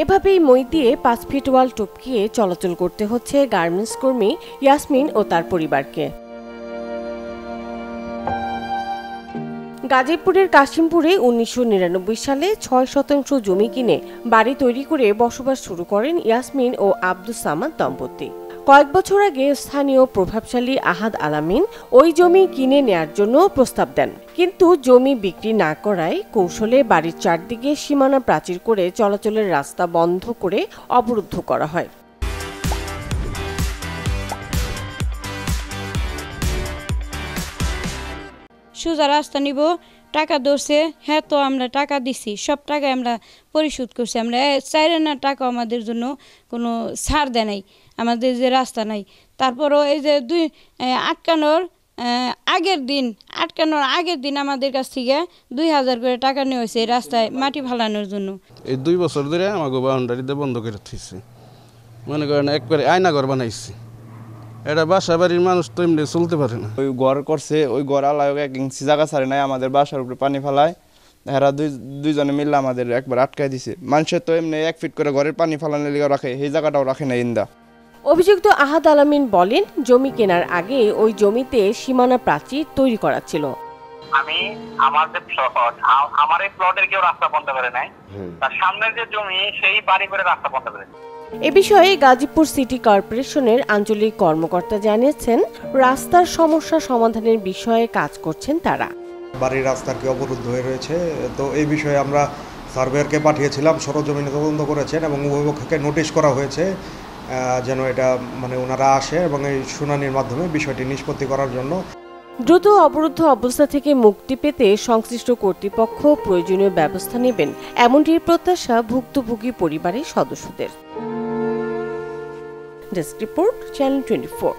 এভাবেই মই দিয়ে 5 ফিট ওয়াল টপকিয়ে চলাচল করতে হচ্ছে গার্মেন্টস কর্মী ইয়াসমিন ও তার পরিবারকে। গাজীপুরের কাশিমপুরে 1999 সালে 6 শতাংশ জমি কিনে বাড়ি তৈরি করে বসবাস শুরু করেন ইয়াসমিন ও আব্দুস সামাদ দম্পতি। কয়েক বছর আগে স্থানীয় প্রভাবশালী আহাদ আলামিন ওই জমি কিনে নেয়ার জন্য প্রস্তাব দেন, কিন্তু জমি বিক্রি না করায় কৌশলে বাড়ির চারদিকে সীমানা প্রাচীর করে চলাচলের রাস্তা বন্ধ করে অবরুদ্ধ করা হয়। সোজা রাস্তা নিব, টাকা ধরছে, হ্যাঁ তো আমরা টাকা দিছি, সব টাকা আমরা পরিশোধ করছি। আমরা 4 আনা টাকা আমাদের জন্য কোনো ছাড় দেয় নাই, আমাদের যে রাস্তা নাই। তারপরও এই যে আটকানোর আগের দিন আমাদের কাছ থেকে 2000 করে টাকা নেওয়া হয়েছে এই রাস্তায় মাটি ফালানোর জন্য। এই 2 বছর ধরে আমাকে বাউন্ডারিতে বন্ধ করে দিচ্ছে, মনে করেন একবারে আয়না ঘর বানাইছে। এটা বাসা বাড়ির মানুষ তো এমনি চলতে পারে না। ওই ঘর করছে, ওই ঘর আলাদা 1 ইঞ্চি জায়গা ছাড়ে নাই, আমাদের বাসার উপরে পানি ফেলায়। এরা দুইজনে মিললে আমাদের একবার আটকায় দিছে। মানুষের তো এমনি 1 ফিট করে ঘরের পানি ফেলানোর লিগে রাখে, এই জায়গাটাও রাখে না ইন্দা। অভিযুক্ত আহাদ আলামিন বলেন, জমি কেনার আগে ওই জমিতে সীমানা প্রাচীর তৈরি করা ছিল। আমি আমার এই প্লটের কেউ রাস্তা বন্ধ করে নাই, তার সামনের যে জমি সেই বাড়ি করে রাস্তা বন্ধ করে। এ বিষয়ে গাজীপুর সিটি কর্পোরেশনের আঞ্চলিক কর্মকর্তা জানিয়েছেন, রাস্তার সমস্যা সমাধানের বিষয়ে কাজ করছেন তারা। বাড়ির রাস্তা কি অবরুদ্ধ হয়ে রয়েছে, তো এই বিষয়ে আমরা সার্ভেয়ারকে পাঠিয়েছিলাম, সরজমিনে তদন্ত করেছেন এবং উভয় পক্ষকে নোটিশ করা হয়েছে যেন এটা ওনারা আসে এবং এই শুনানির মাধ্যমে বিষয়টি নিষ্পত্তি করার জন্য। দ্রুত অবরুদ্ধ অবস্থা থেকে মুক্তি পেতে সংশ্লিষ্ট কর্তৃপক্ষ প্রয়োজনীয় ব্যবস্থা নেবেন, এমনটির প্রত্যাশা ভুক্তভোগী পরিবারের সদস্যদের। Desk report, channel 24।